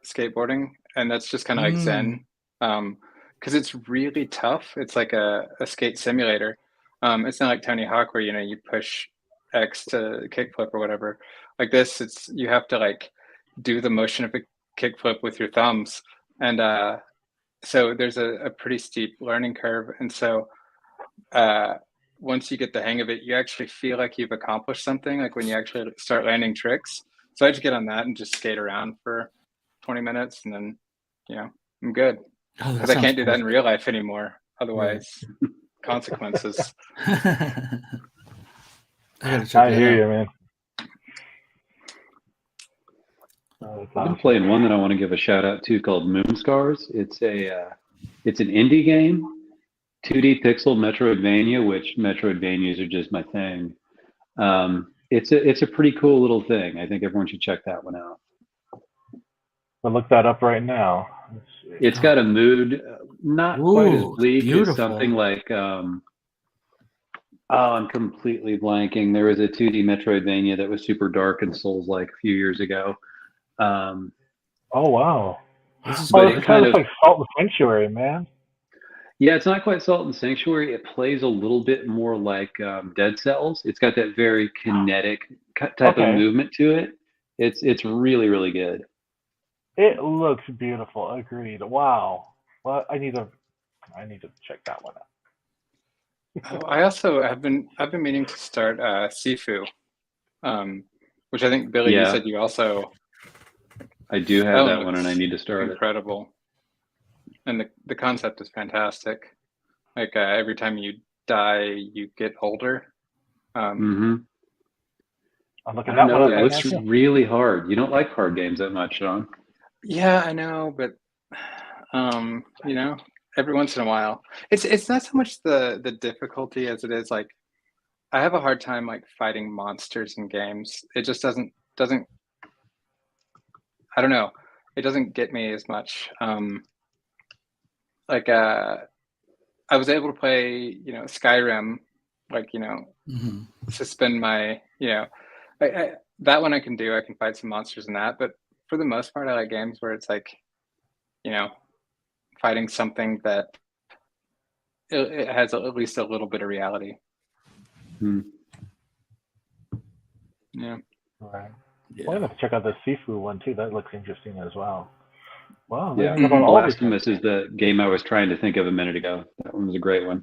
D: skateboarding, and that's just kind of like Zen, because it's really tough. It's like a skate simulator. It's not like Tony Hawk where you push X to kickflip or whatever. Like this, it's you have to like do the motion of a kickflip with your thumbs, and so there's a pretty steep learning curve, and so once you get the hang of it, you actually feel like you've accomplished something, like when you actually start landing tricks. So I just get on that and just skate around for 20 minutes, and then I'm good, because I can't do that in real life anymore. Otherwise, consequences.
B: I gotta check
A: I hear you, man.
C: I've been playing one that I want to give a shout out to called Moonscars. It's an indie game, 2D pixel Metroidvania, which Metroidvanias are just my thing. It's a pretty cool little thing. I think everyone should check that one out.
A: I'll look that up right now.
C: It's got a mood not quite as bleak as something like I'm completely blanking. There was a 2D Metroidvania that was super dark and Souls-like a few years ago.
A: Oh wow!
B: This is
A: kind of like Salt and Sanctuary, man.
C: Yeah, it's not quite Salt and Sanctuary. It plays a little bit more like Dead Cells. It's got that very kinetic type of movement to it. It's really, really good.
A: It looks beautiful. Agreed. Wow. Well, I need to check that one out.
D: I also have been meaning to start Sifu, which I think Billy, you said you also.
C: I do have that one, and I need to start
D: incredible. And the concept is fantastic. Like every time you die, you get older.
A: I'm looking
C: at that one. It looks really hard. You don't like hard games that much, Sean.
D: Yeah, I know, but every once in a while, it's not so much the difficulty as it is like I have a hard time like fighting monsters in games. It just doesn't. I don't know. It doesn't get me as much. I was able to play, Skyrim, like, suspend my, that one I can do. I can fight some monsters in that. But for the most part, I like games where it's like, fighting something that it has at least a little bit of reality. Yeah.
A: Right. Well, I'm going to check out the Sifu one too. That looks interesting as well. Wow.
C: Yeah. Blasphemous is the game I was trying to think of a minute ago. That one was a great one.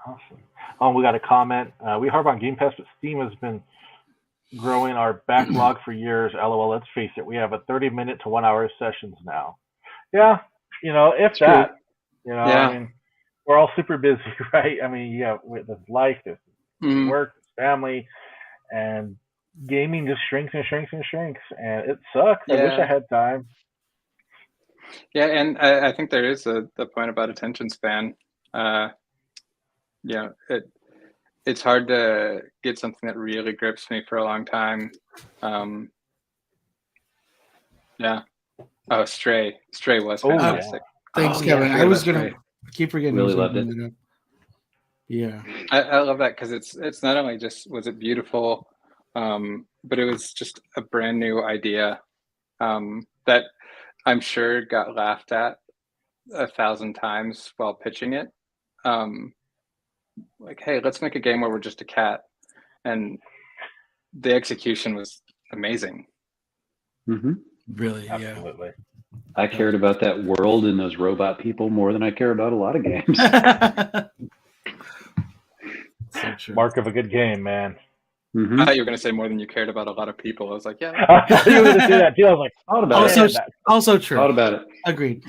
A: Awesome. We got a comment. We harp on Game Pass, but Steam has been growing our backlog for years. LOL. Let's face it. We have a 30-minute to 1 hour sessions now. Yeah. If that. I mean, we're all super busy, right? I mean, there's life, there's work, there's family, and gaming just shrinks and shrinks and shrinks, and it sucks. I wish I
D: Yeah.
A: had time.
D: Yeah, and I think there is the point about attention span. Yeah, it's hard to get something that really grips me for a long time. Yeah. Oh, Stray was
A: Oh, yeah.
D: fantastic.
B: Thanks,
C: Oh,
B: Kevin.
C: yeah,
B: I was
C: that's
B: gonna
C: right.
B: keep forgetting.
C: Really
B: I was gonna
C: loved
B: bring that up. Yeah.
D: I love that because it's not only just was it beautiful, but it was just a brand new idea that I'm sure got laughed at 1,000 times while pitching it. Like, hey, let's make a game where we're just a cat, and the execution was amazing.
C: Mm-hmm.
B: Really,
A: Absolutely.
C: I cared about that world and those robot people more than I care about a lot of games.
B: yeah. So true.
A: Mark of a good game, man.
C: Mm-hmm.
D: I thought you were going to say more than you cared about a lot of people. I was like, yeah.
A: I thought you were going to do that too. I was like,
C: Thought about
B: Also,
C: it.
B: also true.
C: Thought about it.
B: Agreed.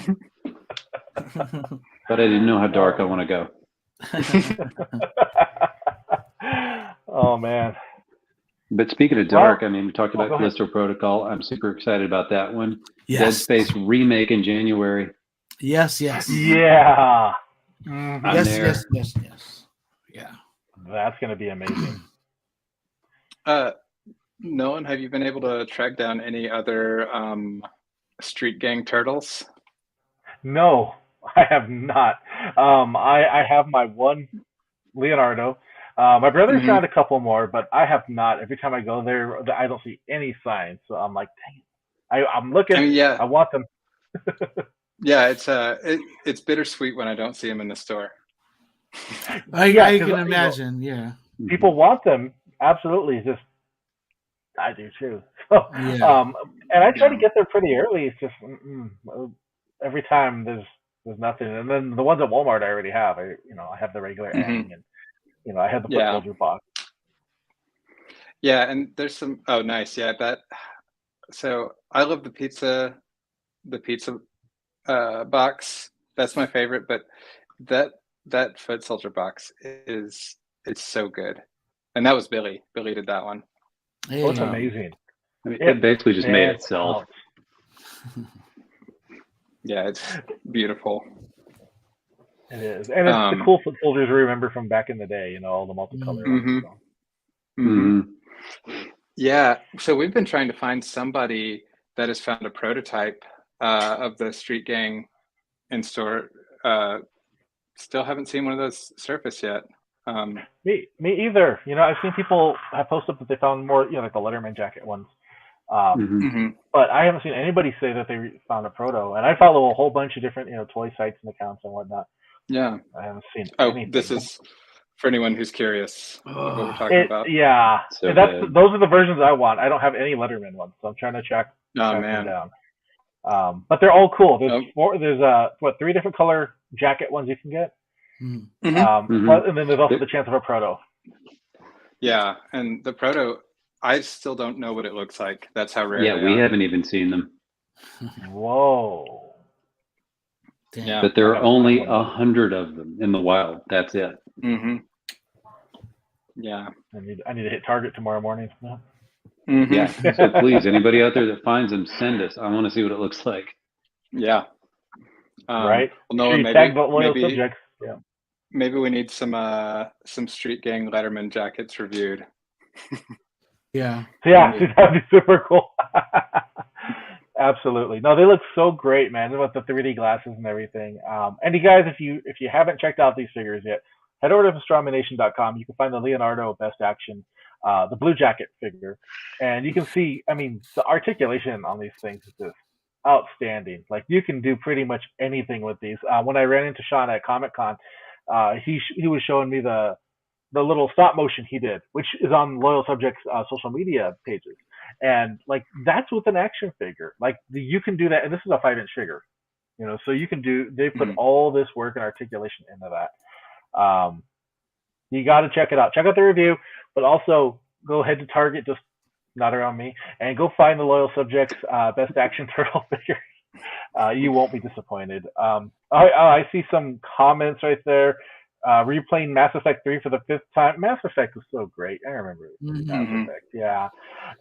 C: But I didn't know how dark I want to go.
A: Oh man.
C: But speaking of dark,
A: Well,
C: I mean, we talked about
A: go ahead.
C: Callisto Protocol. I'm super excited about that one. Dead
B: Yes.
C: Space remake in January.
B: Yes. Yes.
A: Yeah.
C: I'm
B: Yes.
C: there.
B: Yes. Yes. Yes. Yeah.
A: That's going to be amazing.
D: Nolan, have you been able to track down any other Street Gang turtles?
A: No, I have not. I have my one Leonardo. My brother
D: Mhm.
A: found a couple more, but I have not. Every time I go there, I don't see any signs. So I'm like, dang, I'm looking.
D: I mean, yeah,
A: I want them.
D: yeah. It's bittersweet when I don't see them in the store.
B: I
A: Yeah, 'cause,
B: can
A: you know,
B: imagine. Yeah.
A: People want them. Absolutely. It's just I do too. So,
B: Yeah.
A: and I try to
D: Yeah.
A: get there pretty early. It's just every time there's nothing. And then the ones at Walmart I already have. I have the regular
D: Mhm.
A: Ang, and I have the Foot
D: Yeah.
A: Soldier box.
D: Yeah, and there's some. Oh, nice. Yeah, that. So I love the pizza box. That's my favorite. But that Foot Soldier box it's so good, and that was Billy. Billy did that one.
B: Hey.
A: Oh, it's amazing.
C: I mean, it basically just made
A: stands
C: itself.
A: out.
D: Yeah, it's beautiful.
A: It is, and it's the cool Foot Soldiers we remember from back in the day. All the multicolored
D: Mhm.
A: ones. So.
C: Mm-hmm.
D: Yeah, so we've been trying to find somebody that has found a prototype of the Street Gang in store. Still haven't seen one of those surface yet.
A: Me either. I've seen people have posted that they found more, like the Letterman jacket ones.
C: Mm-hmm.
A: But I haven't seen anybody say that they found a proto. And I follow a whole bunch of different, toy sites and accounts and whatnot.
D: Yeah.
A: I haven't seen
D: Oh,
A: anything.
D: this is for anyone who's curious of what we're talking about.
A: Yeah,
C: So
A: those are the versions I want. I don't have any Letterman ones, so I'm trying to track
D: Oh,
A: them
D: man.
A: down. But they're all cool. There's
D: Oh.
A: There's 3 different color jacket ones you can get.
B: Mhm.
A: And then there's also the chance of a proto.
D: Yeah, and the proto, I still don't know what it looks like. That's how rare
C: Yeah,
D: they
C: we
D: are.
C: haven't even seen them.
A: Whoa.
B: Damn.
D: Yeah.
C: But there are
A: I gotta
C: only
A: find one.
C: 100 of them in the wild. That's it.
D: Mm-hmm. Yeah.
A: I need to hit Target tomorrow morning. Yeah.
D: Mm-hmm.
C: Yeah. So please, anybody out there that finds them, send us. I want to see what it looks like.
D: Yeah.
A: Right.
D: Well, Noah,
A: you tag the loyal subjects. Yeah.
D: Maybe we need some Street Gang Letterman jackets reviewed.
B: Yeah.
A: Yeah, that'd be super cool. Absolutely. No, they look so great, man, with the 3D glasses and everything. And you guys, if you haven't checked out these figures yet, head over to pastramination.com. You can find the Leonardo Best Action, the Blue Jacket figure, and you can see. I mean, the articulation on these things is just outstanding. Like you can do pretty much anything with these. When I ran into Sean at Comic-Con, he was showing me the little stop motion he did, which is on Loyal Subjects social media pages. And like that's with an action figure. Like you can do that, and this is a 5-inch figure, so you can do. They put all this work and articulation into that. You got to check it out. Check out the review, but also go ahead to Target, just not around me, and go find the Loyal Subjects Best Action Turtle figure. You won't be disappointed. I see some comments right there. replaying Mass Effect 3 for the 5th time. Mass Effect was so great. I remember Mass
D: Mhm.
A: Effect. Yeah.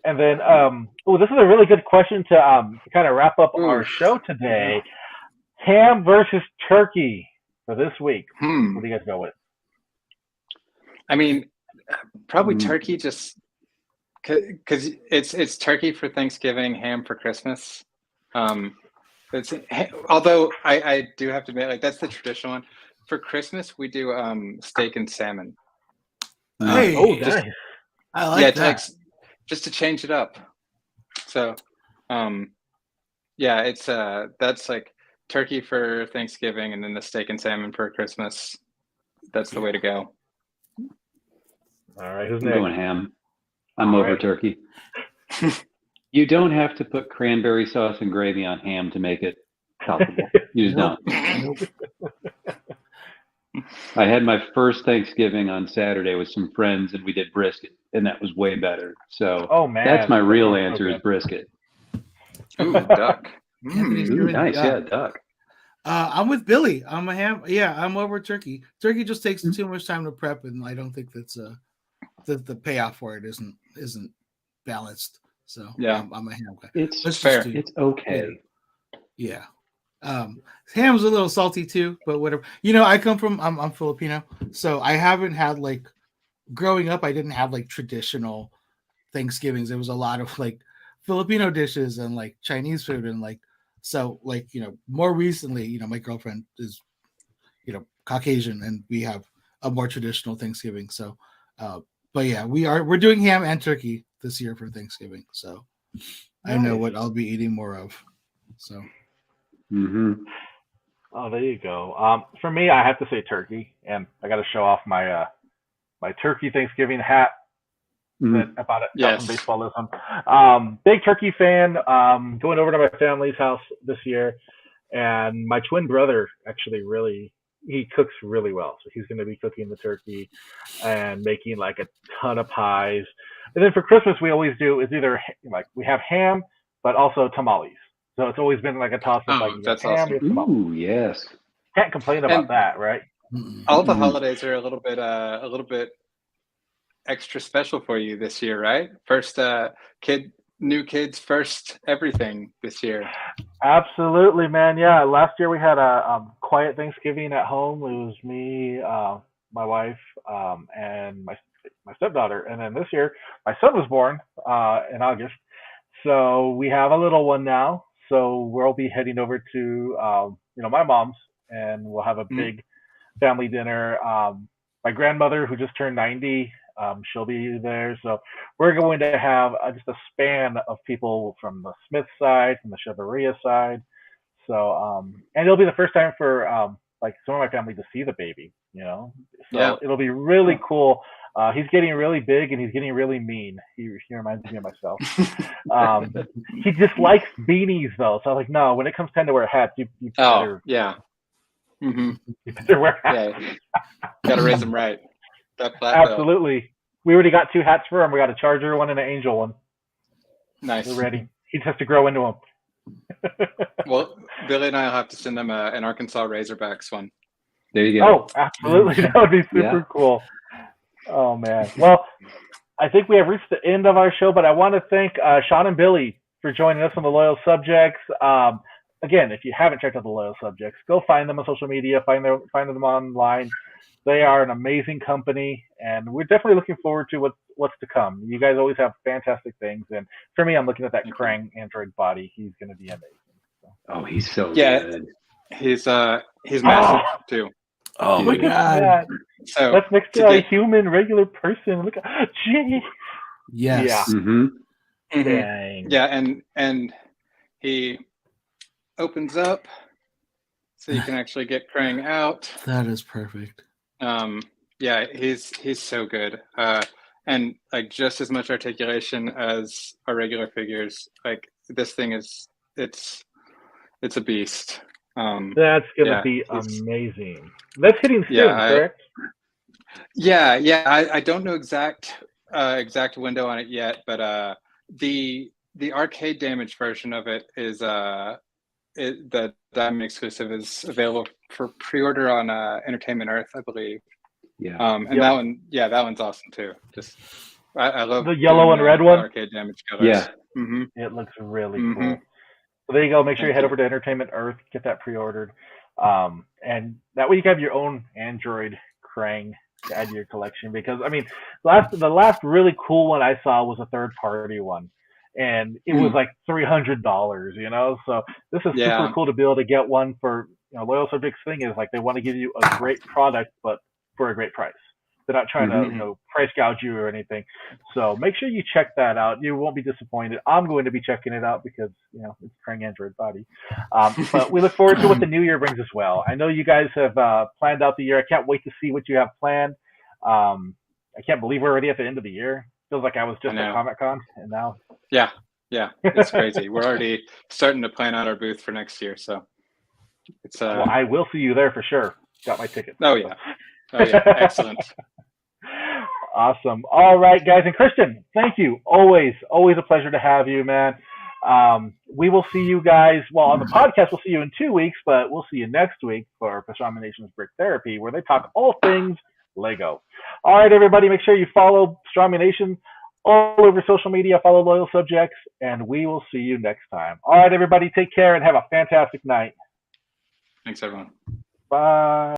A: And then, this is a really good question to kind of wrap up our show today. Ham versus turkey for this week. What do you guys go with?
D: I mean, probably turkey, just because it's turkey for Thanksgiving, ham for Christmas. Although I do have to admit, like, that's the traditional one. For Christmas, we do steak and salmon.
B: Hey,
A: nice.
B: I like that.
D: Just to change it up. So, it's that's like turkey for Thanksgiving, and then the steak and salmon for Christmas. That's the way to go.
A: All right, who's
C: I'm
A: next?
C: going ham. I'm over turkey. You don't have to put cranberry sauce and gravy on ham to make it palatable. You just don't. I had my first Thanksgiving on Saturday with some friends, and we did brisket, and that was way better. So that's my real answer is brisket.
D: Ooh, duck.
C: Ooh, nice, yeah, duck.
B: I'm with Billy. I'm a ham. Yeah, I'm over turkey. Turkey just takes too much time to prep, and I don't think that's the payoff for it isn't balanced. So
D: yeah,
B: I'm a ham guy.
C: It's fair. It's okay.
B: Yeah. Ham's a little salty too, but whatever. I'm Filipino, so I haven't had like growing up. I didn't have like traditional Thanksgivings. There was a lot of like Filipino dishes and like Chinese food and like more recently, my girlfriend is Caucasian and we have a more traditional Thanksgiving. So, but yeah, we're doing ham and turkey this year for Thanksgiving. So I know what I'll be eating more of. So.
A: Oh, there you go. For me, I have to say turkey, and I got to show off my my turkey Thanksgiving hat that I bought it from Baseballism. Big turkey fan. Going over to my family's house this year, and my twin brother actually he cooks really well, so he's going to be cooking the turkey and making like a ton of pies. And then for Christmas, we always do is either like we have ham, but also tamales. So it's always been like a toss up. Like
D: that's
A: ham,
D: awesome.
C: Ooh, yes.
A: Can't complain about that, right?
D: All the holidays are a little bit extra special for you this year, right? First new kids first everything this year.
A: Absolutely, man. Yeah, last year we had a quiet Thanksgiving at home. It was me, my wife, and my stepdaughter. And then this year, my son was born in August, so we have a little one now. So we'll be heading over to my mom's, and we'll have a big family dinner. My grandmother, who just turned 90, she'll be there. So we're going to have just a span of people from the Smith side, from the Cheveria side. So and it'll be the first time for like some of my family to see the baby. So it'll be really cool. He's getting really big and he's getting really mean. He reminds me of myself. He just likes beanies though. So I was like, no, when it comes time to wear hats, you better. You better wear hats.
D: Yeah. Got to raise them right.
A: Absolutely. We already got 2 hats for him. We got a Charger one and an Angel one.
D: Nice.
A: We're ready. He just has to grow into them.
D: Well, Billy and I will have to send them an Arkansas Razorbacks one.
C: There you go.
A: Oh, absolutely. That would be super cool. Oh, man. Well, I think we have reached the end of our show, but I want to thank Sean and Billy for joining us on the Loyal Subjects. Again, if you haven't checked out the Loyal Subjects, go find them on social media, find them online. They are an amazing company, and we're definitely looking forward to what's to come. You guys always have fantastic things, and for me, I'm looking at that Krang android body. He's going to be amazing. So.
C: Oh, he's so good.
D: He's massive too.
B: Oh my God!
A: So let's next to a human, regular person. Look at Jay.
B: Yes.
A: Yeah. Dang.
D: Yeah, and he opens up so you can actually get Krang out.
B: That is perfect.
D: Yeah, he's so good. And like just as much articulation as our regular figures. Like this thing it's a beast.
A: That's gonna be amazing. That's hitting soon, correct?
D: Yeah. I don't know exact window on it yet, but the arcade damage version of it is the Diamond exclusive is available for pre-order on Entertainment Earth, I believe.
C: Yeah.
D: And that one's awesome too. Just I love
A: the yellow
D: doing
A: and red one.
D: Arcade Damage Killers.
C: Yeah.
D: Mm-hmm.
A: It looks really
D: Mhm.
A: cool. So there you go. Make sure you
D: Thank
A: head
D: you.
A: over to Entertainment Earth, get that pre-ordered, and that way you can have your own Android Krang to add to your collection. Because I mean, the last really cool one I saw was a third-party one, and it was like $300. You know, so this is super
D: Yeah.
A: cool to be able to get one for Loyal Subjects. Thing is like they want to give you a great product, but for a great price. They're not trying to price gouge you or anything. So make sure you check that out. You won't be disappointed. I'm going to be checking it out because it's Krang Android body. But we look forward to what the new year brings as well. I know you guys have planned out the year. I can't wait to see what you have planned. I can't believe we're already at the end of the year. Feels like I was just at Comic-Con and now.
D: Yeah, it's crazy. We're already starting to plan out our booth for next year. So it's
A: well, I will see you there for sure. Got my ticket.
D: Oh yeah, excellent.
A: Awesome. All right, guys. And Christian, thank you. Always a pleasure to have you, man. We will see you guys. Well, on the podcast, we'll see you in 2 weeks, but we'll see you next week for Pastrami Nation's Brick Therapy, where they talk all things Lego. All right, everybody, make sure you follow Pastrami Nation all over social media. Follow Loyal Subjects, and we will see you next time. All right, everybody, take care and have a fantastic night.
D: Thanks, everyone.
A: Bye.